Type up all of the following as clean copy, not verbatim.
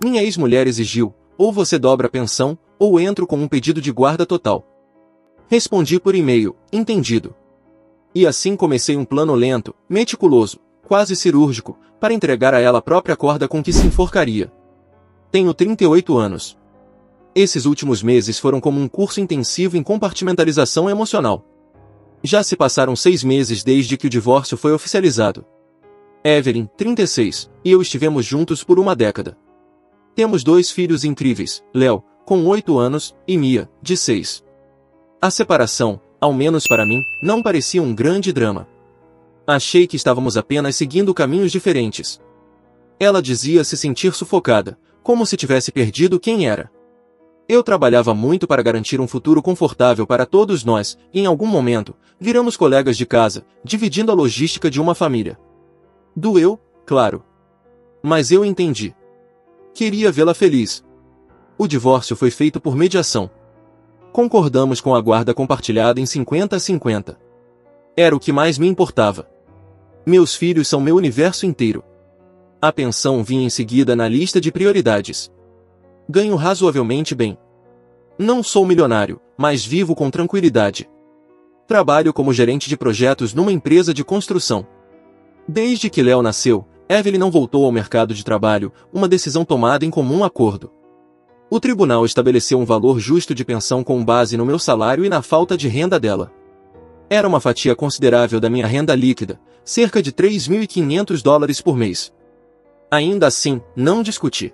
Minha ex-mulher exigiu, ou você dobra a pensão, ou entro com um pedido de guarda total. Respondi por e-mail, entendido. E assim comecei um plano lento, meticuloso, quase cirúrgico, para entregar a ela a própria corda com que se enforcaria. Tenho 38 anos. Esses últimos meses foram como um curso intensivo em compartimentalização emocional. Já se passaram 6 meses desde que o divórcio foi oficializado. Evelyn, 36, e eu estivemos juntos por uma década. Temos 2 filhos incríveis, Léo, com 8 anos, e Mia, de 6. A separação, ao menos para mim, não parecia um grande drama. Achei que estávamos apenas seguindo caminhos diferentes. Ela dizia se sentir sufocada, como se tivesse perdido quem era. Eu trabalhava muito para garantir um futuro confortável para todos nós, e em algum momento, viramos colegas de casa, dividindo a logística de uma família. Doeu, claro. Mas eu entendi. Queria vê-la feliz. O divórcio foi feito por mediação. Concordamos com a guarda compartilhada em 50-50. Era o que mais me importava. Meus filhos são meu universo inteiro. A pensão vinha em seguida na lista de prioridades. Ganho razoavelmente bem. Não sou milionário, mas vivo com tranquilidade. Trabalho como gerente de projetos numa empresa de construção. Desde que Léo nasceu, Evelyn não voltou ao mercado de trabalho, uma decisão tomada em comum acordo. O tribunal estabeleceu um valor justo de pensão com base no meu salário e na falta de renda dela. Era uma fatia considerável da minha renda líquida, cerca de $3.500 por mês. Ainda assim, não discuti.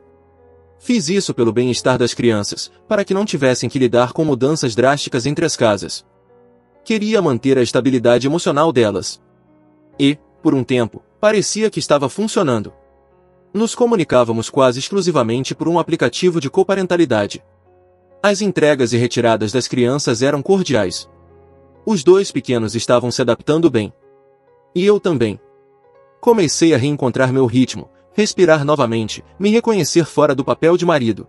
Fiz isso pelo bem-estar das crianças, para que não tivessem que lidar com mudanças drásticas entre as casas. Queria manter a estabilidade emocional delas. E, por um tempo, parecia que estava funcionando. Nos comunicávamos quase exclusivamente por um aplicativo de coparentalidade. As entregas e retiradas das crianças eram cordiais. Os 2 pequenos estavam se adaptando bem. E eu também. Comecei a reencontrar meu ritmo, respirar novamente, me reconhecer fora do papel de marido.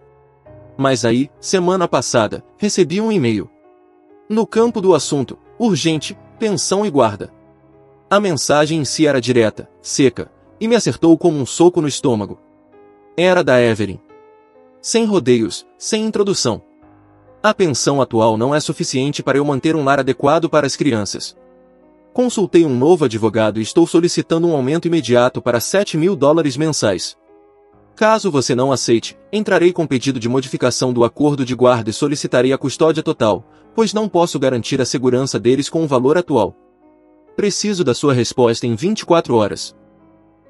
Mas aí, semana passada, recebi um e-mail. No campo do assunto, urgente, pensão e guarda. A mensagem em si era direta, seca, e me acertou como um soco no estômago. Era da Evelyn. Sem rodeios, sem introdução. A pensão atual não é suficiente para eu manter um lar adequado para as crianças. Consultei um novo advogado e estou solicitando um aumento imediato para $7.000 mensais. Caso você não aceite, entrarei com pedido de modificação do acordo de guarda e solicitarei a custódia total, pois não posso garantir a segurança deles com o valor atual. Preciso da sua resposta em 24 horas.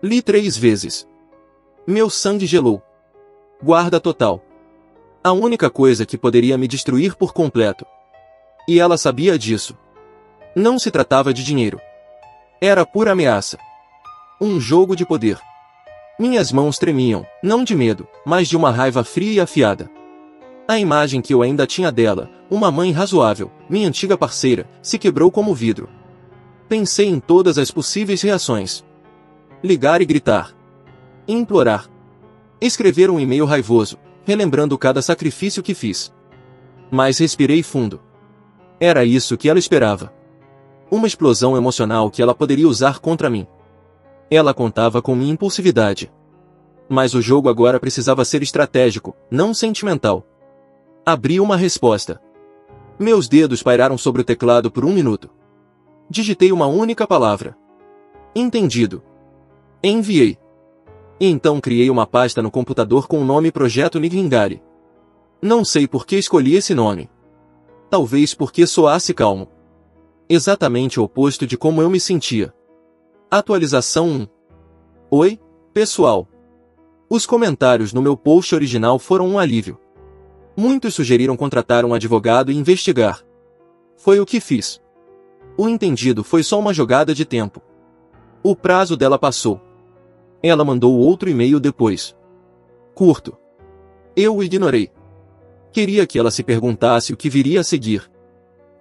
Li 3 vezes. Meu sangue gelou. Guarda total. A única coisa que poderia me destruir por completo. E ela sabia disso. Não se tratava de dinheiro. Era pura ameaça. Um jogo de poder. Minhas mãos tremiam, não de medo, mas de uma raiva fria e afiada. A imagem que eu ainda tinha dela, uma mãe razoável, minha antiga parceira, se quebrou como vidro. Pensei em todas as possíveis reações. Ligar e gritar. Implorar. Escrever um e-mail raivoso, relembrando cada sacrifício que fiz. Mas respirei fundo. Era isso que ela esperava. Uma explosão emocional que ela poderia usar contra mim. Ela contava com minha impulsividade. Mas o jogo agora precisava ser estratégico, não sentimental. Abri uma resposta. Meus dedos pairaram sobre o teclado por 1 minuto. Digitei uma única palavra. Entendido. Enviei. E então criei uma pasta no computador com o nome Projeto Nigingari. Não sei por que escolhi esse nome. Talvez porque soasse calmo. Exatamente o oposto de como eu me sentia. Atualização 1. Oi, pessoal. Os comentários no meu post original foram um alívio. Muitos sugeriram contratar um advogado e investigar. Foi o que fiz. O entendido foi só uma jogada de tempo. O prazo dela passou. Ela mandou outro e-mail depois. Curto. Eu o ignorei. Queria que ela se perguntasse o que viria a seguir.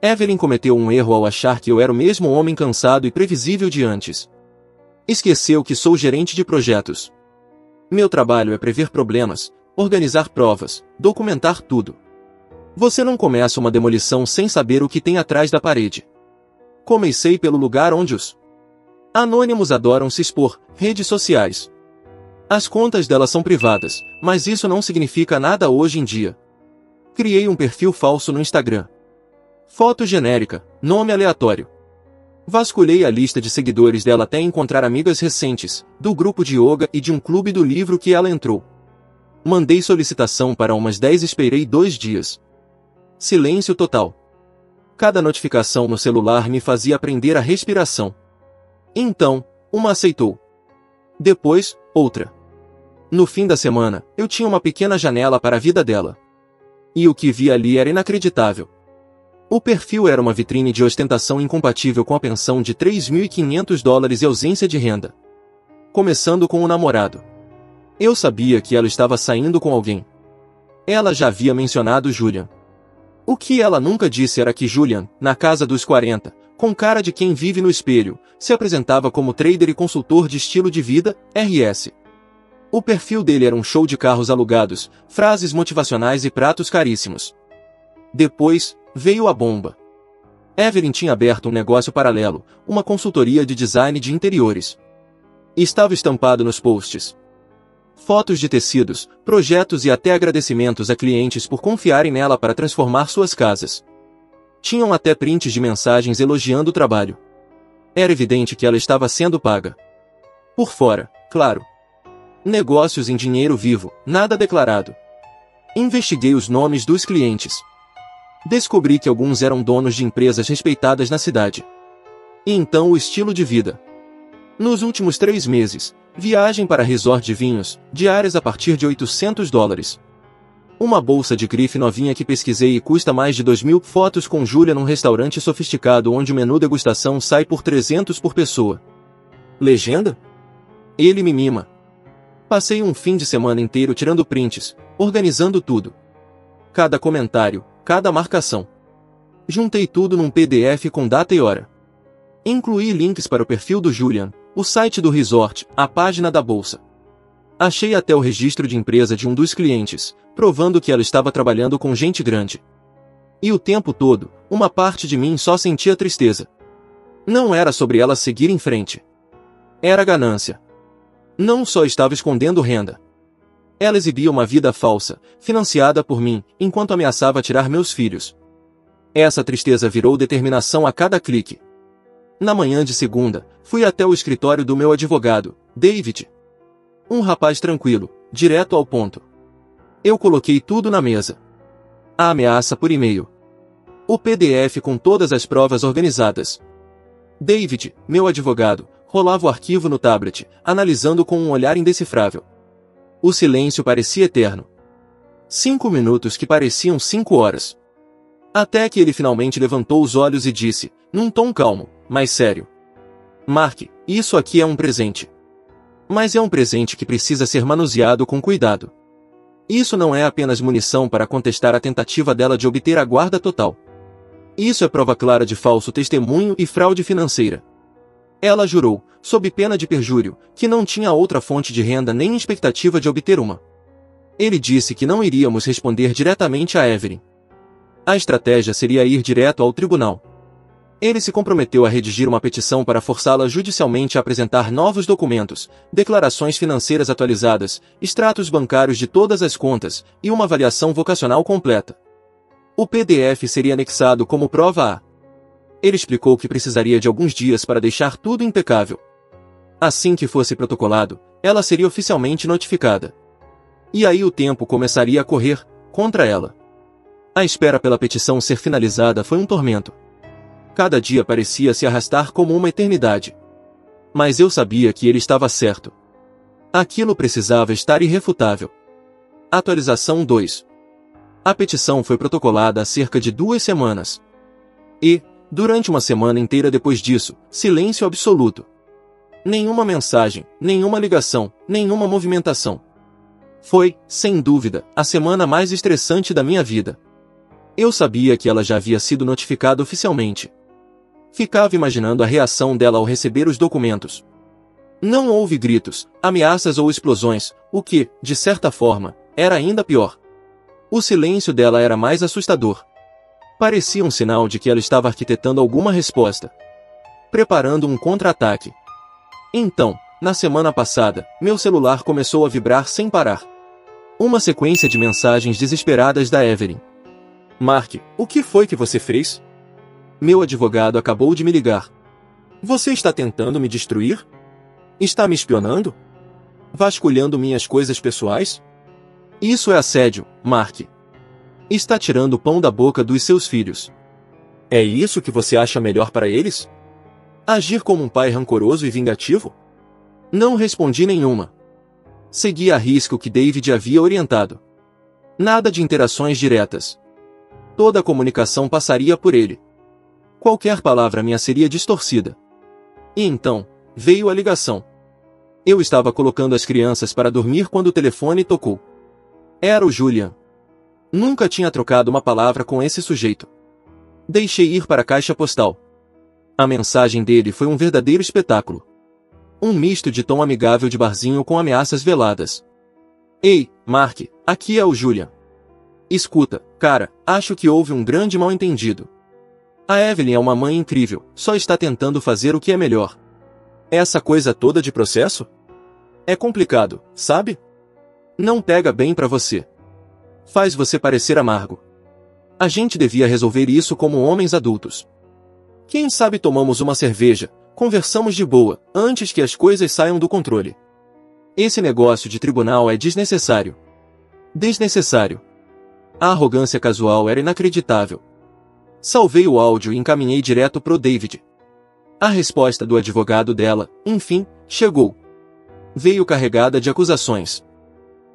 Evelyn cometeu um erro ao achar que eu era o mesmo homem cansado e previsível de antes. Esqueceu que sou gerente de projetos. Meu trabalho é prever problemas, organizar provas, documentar tudo. Você não começa uma demolição sem saber o que tem atrás da parede. Comecei pelo lugar onde os anônimos adoram se expor, redes sociais. As contas dela são privadas, mas isso não significa nada hoje em dia. Criei um perfil falso no Instagram. Foto genérica, nome aleatório. Vasculhei a lista de seguidores dela até encontrar amigas recentes, do grupo de yoga e de um clube do livro que ela entrou. Mandei solicitação para umas 10 e esperei 2 dias. Silêncio total. Cada notificação no celular me fazia prender a respiração. Então, uma aceitou. Depois, outra. No fim da semana, eu tinha uma pequena janela para a vida dela. E o que vi ali era inacreditável. O perfil era uma vitrine de ostentação incompatível com a pensão de $3.500 e ausência de renda. Começando com o namorado. Eu sabia que ela estava saindo com alguém. Ela já havia mencionado Julian. O que ela nunca disse era que Julian, na casa dos 40, com cara de quem vive no espelho, se apresentava como trader e consultor de estilo de vida, RS. O perfil dele era um show de carros alugados, frases motivacionais e pratos caríssimos. Depois, veio a bomba. Evelyn tinha aberto um negócio paralelo, uma consultoria de design de interiores. Estava estampado nos posts. Fotos de tecidos, projetos e até agradecimentos a clientes por confiarem nela para transformar suas casas. Tinham até prints de mensagens elogiando o trabalho. Era evidente que ela estava sendo paga. Por fora, claro. Negócios em dinheiro vivo, nada declarado. Investiguei os nomes dos clientes. Descobri que alguns eram donos de empresas respeitadas na cidade. E então o estilo de vida. Nos últimos 3 meses, viagem para resort de vinhos, diárias a partir de $800. Uma bolsa de grife novinha que pesquisei e custa mais de 2.000. Fotos com Júlia num restaurante sofisticado onde o menu degustação sai por 300 por pessoa. Legenda? Ele me mima. Passei um fim de semana inteiro tirando prints, organizando tudo. Cada comentário, cada marcação. Juntei tudo num PDF com data e hora. Incluí links para o perfil do Julian, o site do resort, a página da bolsa. Achei até o registro de empresa de um dos clientes, provando que ela estava trabalhando com gente grande. E o tempo todo, uma parte de mim só sentia tristeza. Não era sobre ela seguir em frente. Era ganância. Não só estava escondendo renda. Ela exibia uma vida falsa, financiada por mim, enquanto ameaçava tirar meus filhos. Essa tristeza virou determinação a cada clique. Na manhã de segunda, fui até o escritório do meu advogado, David. Um rapaz tranquilo, direto ao ponto. Eu coloquei tudo na mesa. A ameaça por e-mail. O PDF com todas as provas organizadas. David, meu advogado, rolava o arquivo no tablet, analisando com um olhar indecifrável. O silêncio parecia eterno. 5 minutos que pareciam 5 horas. Até que ele finalmente levantou os olhos e disse, num tom calmo, mas sério. Mark, isso aqui é um presente. Mas é um presente que precisa ser manuseado com cuidado. Isso não é apenas munição para contestar a tentativa dela de obter a guarda total. Isso é prova clara de falso testemunho e fraude financeira. Ela jurou, sob pena de perjúrio, que não tinha outra fonte de renda nem expectativa de obter uma. Ele disse que não iríamos responder diretamente a Evelyn. A estratégia seria ir direto ao tribunal. Ele se comprometeu a redigir uma petição para forçá-la judicialmente a apresentar novos documentos, declarações financeiras atualizadas, extratos bancários de todas as contas e uma avaliação vocacional completa. O PDF seria anexado como prova a. Ele explicou que precisaria de alguns dias para deixar tudo impecável. Assim que fosse protocolado, ela seria oficialmente notificada. E aí o tempo começaria a correr contra ela. A espera pela petição ser finalizada foi um tormento. Cada dia parecia se arrastar como uma eternidade. Mas eu sabia que ele estava certo. Aquilo precisava estar irrefutável. Atualização 2. A petição foi protocolada há cerca de 2 semanas. E, durante uma semana inteira depois disso, silêncio absoluto. Nenhuma mensagem, nenhuma ligação, nenhuma movimentação. Foi, sem dúvida, a semana mais estressante da minha vida. Eu sabia que ela já havia sido notificada oficialmente. Ficava imaginando a reação dela ao receber os documentos. Não houve gritos, ameaças ou explosões, o que, de certa forma, era ainda pior. O silêncio dela era mais assustador. Parecia um sinal de que ela estava arquitetando alguma resposta. Preparando um contra-ataque. Então, Na semana passada, meu celular começou a vibrar sem parar. Uma sequência de mensagens desesperadas da Evelyn. Mark, o que foi que você fez? Meu advogado acabou de me ligar. Você está tentando me destruir? Está me espionando? Vasculhando minhas coisas pessoais? Isso é assédio, Mark. Está tirando o pão da boca dos seus filhos. É isso que você acha melhor para eles? Agir como um pai rancoroso e vingativo? Não respondi nenhuma. Segui a risca o que David havia orientado. Nada de interações diretas. Toda a comunicação passaria por ele. Qualquer palavra minha seria distorcida. E então, veio a ligação. Eu estava colocando as crianças para dormir quando o telefone tocou. Era o Julian. Nunca tinha trocado uma palavra com esse sujeito. Deixei ir para a caixa postal. A mensagem dele foi um verdadeiro espetáculo. Um misto de tom amigável de barzinho com ameaças veladas. Ei, Mark, aqui é o Julian. Escuta, cara, acho que houve um grande mal-entendido. A Evelyn é uma mãe incrível, só está tentando fazer o que é melhor. Essa coisa toda de processo? É complicado, sabe? Não pega bem pra você. Faz você parecer amargo. A gente devia resolver isso como homens adultos. Quem sabe tomamos uma cerveja, conversamos de boa, antes que as coisas saiam do controle. Esse negócio de tribunal é desnecessário. Desnecessário. A arrogância casual era inacreditável. Salvei o áudio e encaminhei direto pro David. A resposta do advogado dela, enfim, chegou. Veio carregada de acusações.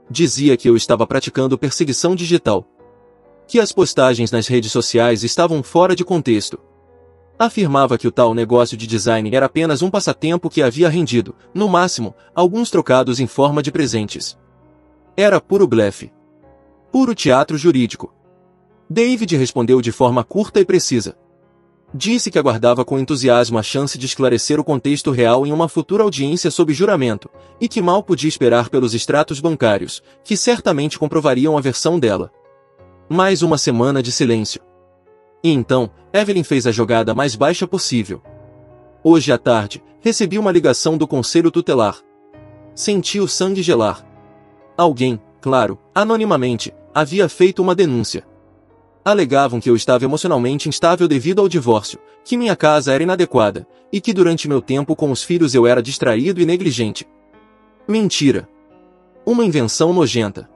Dizia que eu estava praticando perseguição digital. Que as postagens nas redes sociais estavam fora de contexto. Afirmava que o tal negócio de design era apenas um passatempo que havia rendido, no máximo, alguns trocados em forma de presentes. Era puro blefe. Puro teatro jurídico. David respondeu de forma curta e precisa. Disse que aguardava com entusiasmo a chance de esclarecer o contexto real em uma futura audiência sob juramento, e que mal podia esperar pelos extratos bancários, que certamente comprovariam a versão dela. Mais uma semana de silêncio. E então, Evelyn fez a jogada mais baixa possível. Hoje à tarde, recebi uma ligação do Conselho Tutelar. Senti o sangue gelar. Alguém, claro, anonimamente, havia feito uma denúncia. Alegavam que eu estava emocionalmente instável devido ao divórcio, que minha casa era inadequada, e que durante meu tempo com os filhos eu era distraído e negligente. Mentira. Uma invenção nojenta.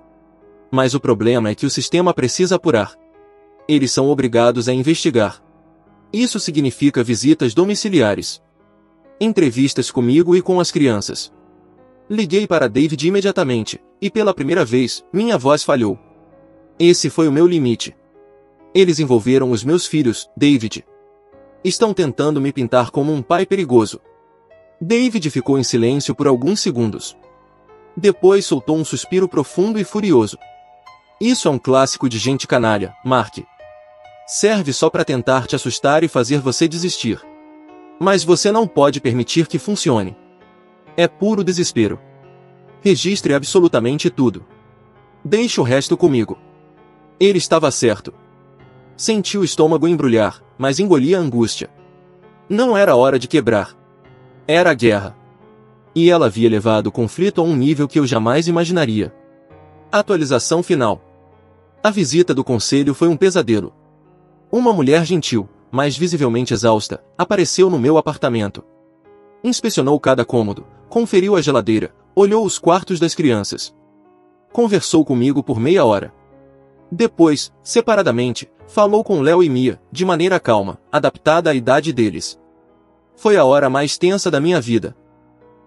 Mas o problema é que o sistema precisa apurar. Eles são obrigados a investigar. Isso significa visitas domiciliares. Entrevistas comigo e com as crianças. Liguei para David imediatamente, e pela primeira vez, minha voz falhou. Esse foi o meu limite. Eles envolveram os meus filhos, David. Estão tentando me pintar como um pai perigoso. David ficou em silêncio por alguns segundos. Depois soltou um suspiro profundo e furioso. Isso é um clássico de gente canalha, Mark. Serve só para tentar te assustar e fazer você desistir. Mas você não pode permitir que funcione. É puro desespero. Registre absolutamente tudo. Deixe o resto comigo. Ele estava certo. Senti o estômago embrulhar, mas engoli a angústia. Não era hora de quebrar. Era a guerra. E ela havia levado o conflito a um nível que eu jamais imaginaria. Atualização final. A visita do conselho foi um pesadelo. Uma mulher gentil, mas visivelmente exausta, apareceu no meu apartamento. Inspecionou cada cômodo, conferiu a geladeira, olhou os quartos das crianças. Conversou comigo por meia hora. Depois, separadamente, falou com Léo e Mia, de maneira calma, adaptada à idade deles. Foi a hora mais tensa da minha vida.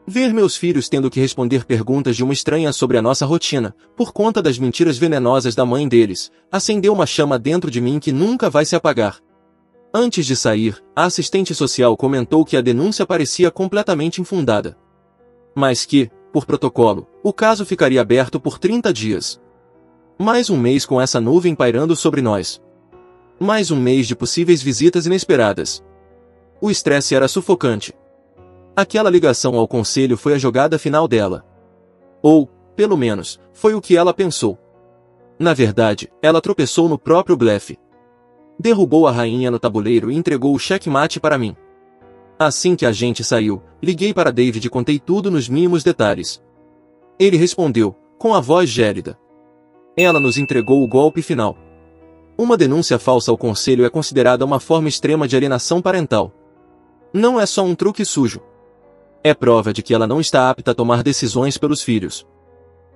Ver meus filhos tendo que responder perguntas de uma estranha sobre a nossa rotina, por conta das mentiras venenosas da mãe deles, acendeu uma chama dentro de mim que nunca vai se apagar. Antes de sair, a assistente social comentou que a denúncia parecia completamente infundada. Mas que, por protocolo, o caso ficaria aberto por 30 dias. Mais um mês com essa nuvem pairando sobre nós. Mais um mês de possíveis visitas inesperadas. O estresse era sufocante. Aquela ligação ao conselho foi a jogada final dela. Ou, pelo menos, foi o que ela pensou. Na verdade, ela tropeçou no próprio blefe. Derrubou a rainha no tabuleiro e entregou o checkmate para mim. Assim que a gente saiu, liguei para David e contei tudo nos mínimos detalhes. Ele respondeu, com a voz gélida. Ela nos entregou o golpe final. Uma denúncia falsa ao conselho é considerada uma forma extrema de alienação parental. Não é só um truque sujo. É prova de que ela não está apta a tomar decisões pelos filhos.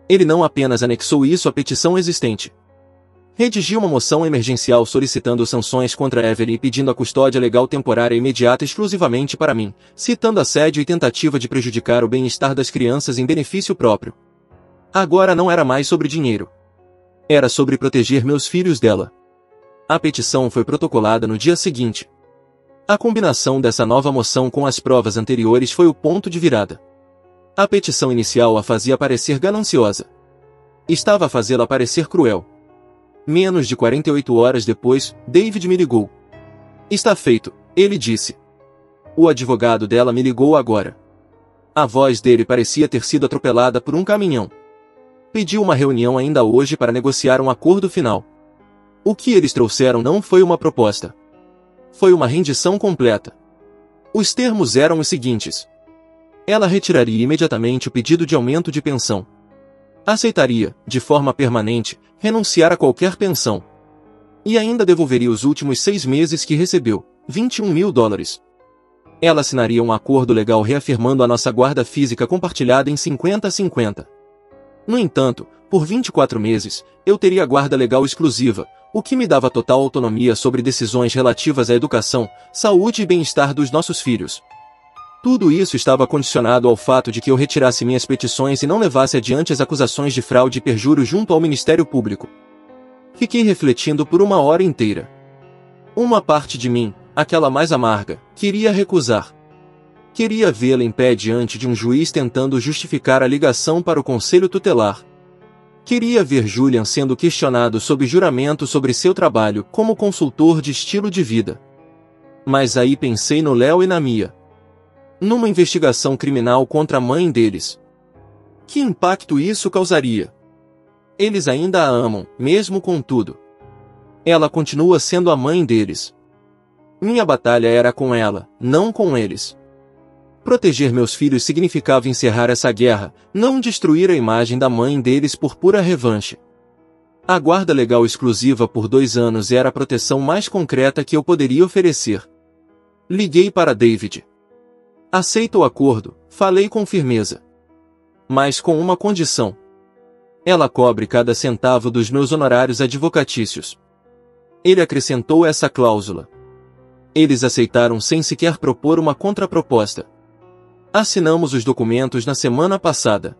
Ele não apenas anexou isso à petição existente. Redigiu uma moção emergencial solicitando sanções contra Evelyn e pedindo a custódia legal temporária imediata exclusivamente para mim, citando assédio e tentativa de prejudicar o bem-estar das crianças em benefício próprio. Agora não era mais sobre dinheiro. Era sobre proteger meus filhos dela. A petição foi protocolada no dia seguinte. A combinação dessa nova moção com as provas anteriores foi o ponto de virada. A petição inicial a fazia parecer gananciosa. Estava a fazê-la parecer cruel. Menos de 48 horas depois, David me ligou. Está feito, ele disse. O advogado dela me ligou agora. A voz dele parecia ter sido atropelada por um caminhão. Pediu uma reunião ainda hoje para negociar um acordo final. O que eles trouxeram não foi uma proposta. Foi uma rendição completa. Os termos eram os seguintes. Ela retiraria imediatamente o pedido de aumento de pensão. Aceitaria, de forma permanente, renunciar a qualquer pensão. E ainda devolveria os últimos 6 meses que recebeu, $21.000. Ela assinaria um acordo legal reafirmando a nossa guarda física compartilhada em 50-50. No entanto, por 24 meses, eu teria guarda legal exclusiva, o que me dava total autonomia sobre decisões relativas à educação, saúde e bem-estar dos nossos filhos. Tudo isso estava condicionado ao fato de que eu retirasse minhas petições e não levasse adiante as acusações de fraude e perjúrio junto ao Ministério Público. Fiquei refletindo por uma hora inteira. Uma parte de mim, aquela mais amarga, queria recusar. Queria vê-la em pé diante de um juiz tentando justificar a ligação para o conselho tutelar. Queria ver Julian sendo questionado sob juramento sobre seu trabalho como consultor de estilo de vida. Mas aí pensei no Léo e na Mia. Numa investigação criminal contra a mãe deles. Que impacto isso causaria? Eles ainda a amam, mesmo com tudo. Ela continua sendo a mãe deles. Minha batalha era com ela, não com eles. Proteger meus filhos significava encerrar essa guerra, não destruir a imagem da mãe deles por pura revanche. A guarda legal exclusiva por 2 anos era a proteção mais concreta que eu poderia oferecer. Liguei para David. Aceito o acordo, falei com firmeza. Mas com uma condição. Ela cobre cada centavo dos meus honorários advocatícios. Ele acrescentou essa cláusula. Eles aceitaram sem sequer propor uma contraproposta. Assinamos os documentos na semana passada.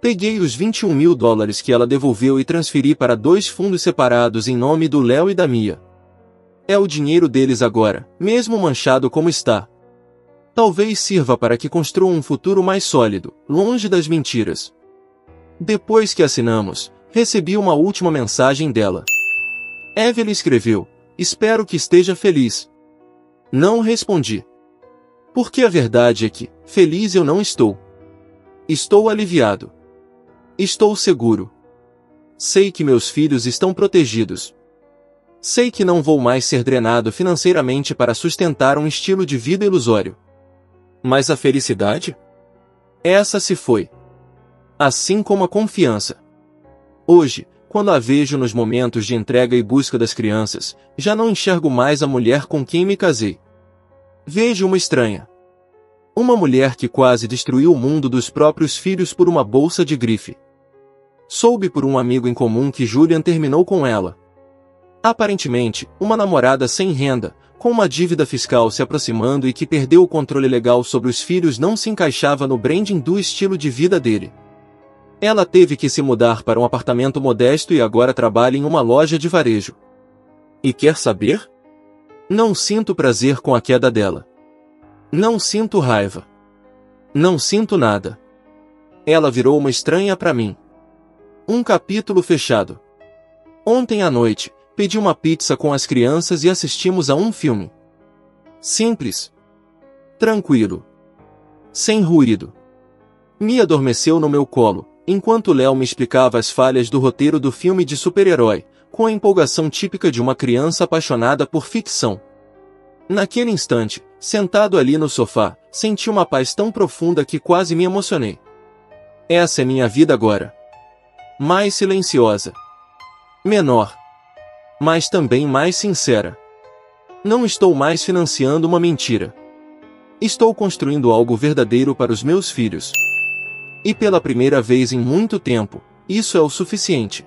Peguei os $21.000 que ela devolveu e transferi para 2 fundos separados em nome do Léo e da Mia. É o dinheiro deles agora, mesmo manchado como está. Talvez sirva para que construam um futuro mais sólido, longe das mentiras. Depois que assinamos, recebi uma última mensagem dela. Evelyn escreveu, espero que esteja feliz. Não respondi. Porque a verdade é que, feliz eu não estou. Estou aliviado. Estou seguro. Sei que meus filhos estão protegidos. Sei que não vou mais ser drenado financeiramente para sustentar um estilo de vida ilusório. Mas a felicidade? Essa se foi. Assim como a confiança. Hoje, quando a vejo nos momentos de entrega e busca das crianças, já não enxergo mais a mulher com quem me casei. Vejo uma estranha. Uma mulher que quase destruiu o mundo dos próprios filhos por uma bolsa de grife. Soube por um amigo em comum que Julian terminou com ela. Aparentemente, uma namorada sem renda, com uma dívida fiscal se aproximando e que perdeu o controle legal sobre os filhos não se encaixava no branding do estilo de vida dele. Ela teve que se mudar para um apartamento modesto e agora trabalha em uma loja de varejo. E quer saber? Não sinto prazer com a queda dela. Não sinto raiva. Não sinto nada. Ela virou uma estranha para mim. Um capítulo fechado. Ontem à noite, pedi uma pizza com as crianças e assistimos a um filme. Simples. Tranquilo. Sem ruído. Mia adormeceu no meu colo, enquanto Léo me explicava as falhas do roteiro do filme de super-herói, com a empolgação típica de uma criança apaixonada por ficção. Naquele instante, Sentado ali no sofá, senti uma paz tão profunda que quase me emocionei. Essa é minha vida agora. Mais silenciosa. Menor. Mas também mais sincera. Não estou mais financiando uma mentira. Estou construindo algo verdadeiro para os meus filhos. E pela primeira vez em muito tempo, isso é o suficiente.